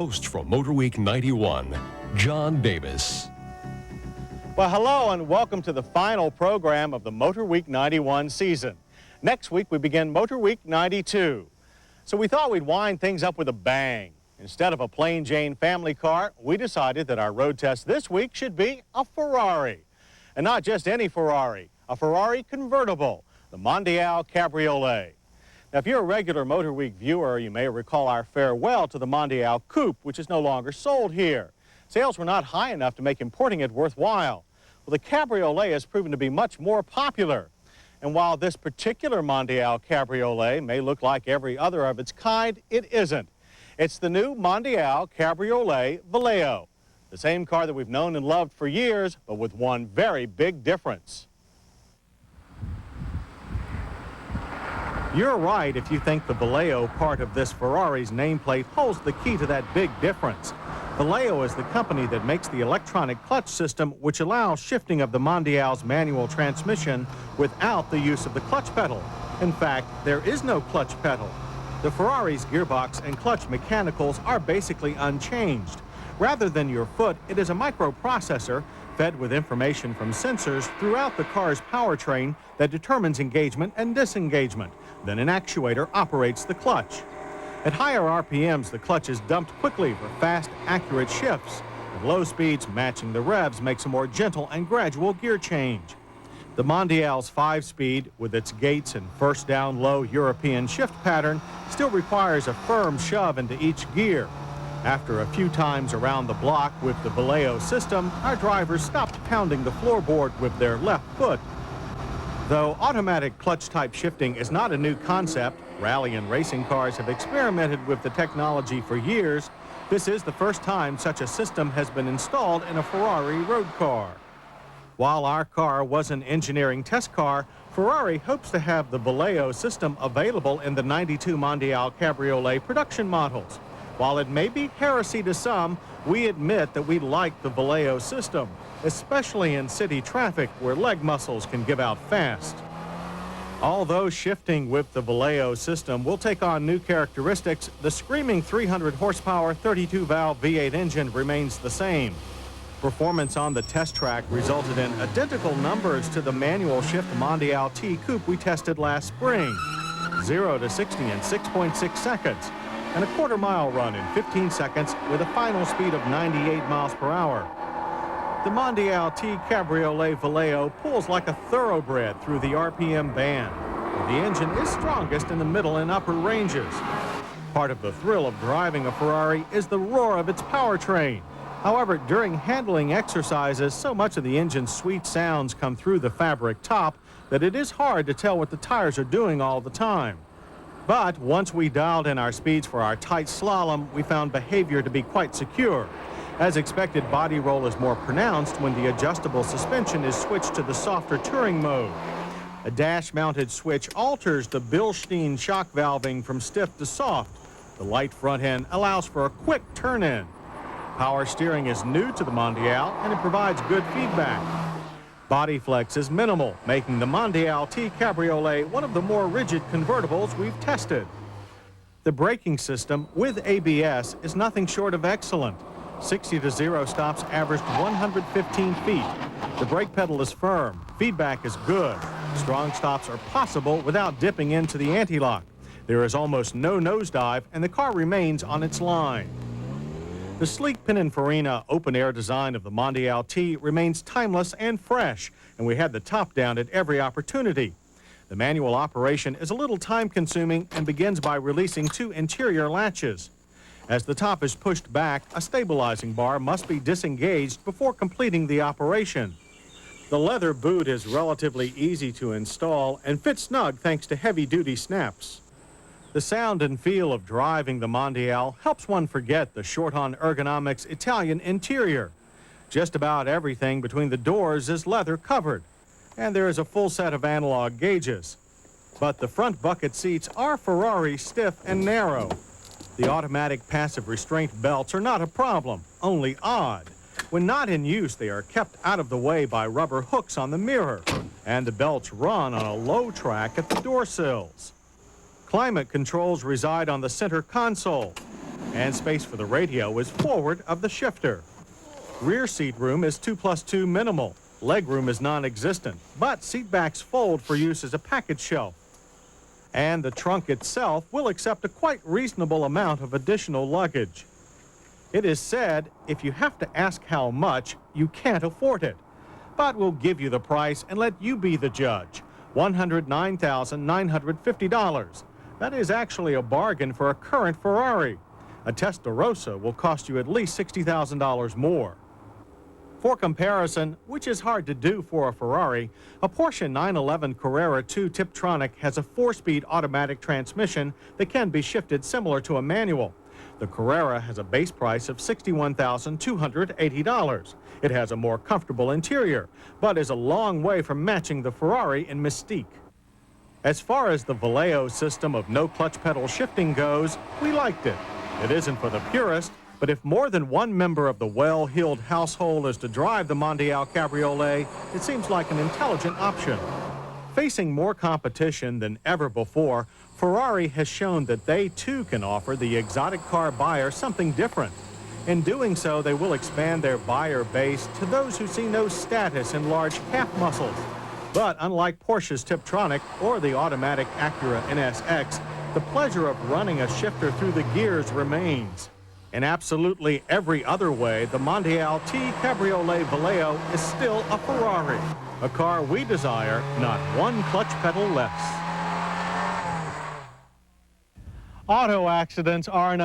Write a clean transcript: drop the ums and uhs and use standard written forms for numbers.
Host from Motorweek 91, John Davis. Well, hello and welcome to the final program of the Motorweek 91 season. Next week we begin Motorweek 92. So we thought we'd wind things up with a bang. Instead of a plain Jane family car, we decided that our road test this week should be a Ferrari. And not just any Ferrari, a Ferrari convertible, the Mondial Cabriolet. Now, if you're a regular Motorweek viewer, you may recall our farewell to the Mondial Coupe, which is no longer sold here. Sales were not high enough to make importing it worthwhile. Well, the Cabriolet has proven to be much more popular. And while this particular Mondial Cabriolet may look like every other of its kind, it isn't. It's the new Mondial Cabriolet Valeo, the same car that we've known and loved for years, but with one very big difference. You're right if you think the Valeo part of this Ferrari's nameplate holds the key to that big difference. Valeo is the company that makes the electronic clutch system which allows shifting of the Mondial's manual transmission without the use of the clutch pedal. In fact, there is no clutch pedal. The Ferrari's gearbox and clutch mechanicals are basically unchanged. Rather than your foot, it is a microprocessor fed with information from sensors throughout the car's powertrain that determines engagement and disengagement. Then an actuator operates the clutch. At higher RPMs, the clutch is dumped quickly for fast, accurate shifts. At low speeds, matching the revs makes a more gentle and gradual gear change. The Mondial's 5-speed, with its gates and first down low European shift pattern, still requires a firm shove into each gear. After a few times around the block with the Valeo system, our drivers stopped pounding the floorboard with their left foot. Though automatic clutch-type shifting is not a new concept, rally and racing cars have experimented with the technology for years. This is the first time such a system has been installed in a Ferrari road car. While our car was an engineering test car, Ferrari hopes to have the Valeo system available in the 92 Mondial Cabriolet production models. While it may be heresy to some, we admit that we like the Valeo system, especially in city traffic where leg muscles can give out fast. Although shifting with the Valeo system will take on new characteristics, the screaming 300 horsepower 32-valve V8 engine remains the same. Performance on the test track resulted in identical numbers to the manual shift Mondial T Coupe we tested last spring. 0 to 60 in 6.6 seconds. And a quarter-mile run in 15 seconds with a final speed of 98 miles per hour. The Mondial T Cabriolet Valeo pulls like a thoroughbred through the RPM band. The engine is strongest in the middle and upper ranges. Part of the thrill of driving a Ferrari is the roar of its powertrain. However, during handling exercises, so much of the engine's sweet sounds come through the fabric top that it is hard to tell what the tires are doing all the time. But once we dialed in our speeds for our tight slalom, we found behavior to be quite secure. As expected, body roll is more pronounced when the adjustable suspension is switched to the softer touring mode. A dash-mounted switch alters the Bilstein shock valving from stiff to soft. The light front end allows for a quick turn-in. Power steering is new to the Mondial, and it provides good feedback. Body flex is minimal, making the Mondial T Cabriolet one of the more rigid convertibles we've tested. The braking system with ABS is nothing short of excellent. 60 to 0 stops averaged 115 feet. The brake pedal is firm, feedback is good. Strong stops are possible without dipping into the anti-lock. There is almost no nosedive, and the car remains on its line. The sleek Pininfarina open-air design of the Mondial T remains timeless and fresh, and we had the top down at every opportunity. The manual operation is a little time-consuming and begins by releasing 2 interior latches. As the top is pushed back, a stabilizing bar must be disengaged before completing the operation. The leather boot is relatively easy to install and fits snug thanks to heavy-duty snaps. The sound and feel of driving the Mondial helps one forget the short-on ergonomics Italian interior. Just about everything between the doors is leather covered, and there is a full set of analog gauges. But the front bucket seats are Ferrari stiff and narrow. The automatic passive restraint belts are not a problem, only odd. When not in use, they are kept out of the way by rubber hooks on the mirror, and the belts run on a low track at the door sills. Climate controls reside on the center console. and space for the radio is forward of the shifter. Rear seat room is 2+2 minimal. Leg room is non-existent, but seat backs fold for use as a package shelf. And the trunk itself will accept a quite reasonable amount of additional luggage. It is said if you have to ask how much, you can't afford it. But we'll give you the price and let you be the judge. $109,950. That is actually a bargain for a current Ferrari. A Testarossa will cost you at least $60,000 more. For comparison, which is hard to do for a Ferrari, a Porsche 911 Carrera 2 Tiptronic has a 4-speed automatic transmission that can be shifted similar to a manual. The Carrera has a base price of $61,280. It has a more comfortable interior, but is a long way from matching the Ferrari in mystique. As far as the Valeo system of no clutch pedal shifting goes, we liked it. It isn't for the purist, but if more than one member of the well-heeled household is to drive the Mondial Cabriolet, it seems like an intelligent option. Facing more competition than ever before, Ferrari has shown that they too can offer the exotic car buyer something different. In doing so, they will expand their buyer base to those who see no status in large calf muscles. But unlike Porsche's Tiptronic or the automatic Acura NSX, the pleasure of running a shifter through the gears remains. In absolutely every other way, the Mondial T Cabriolet Valeo is still a Ferrari, a car we desire not one clutch pedal less. Auto accidents are an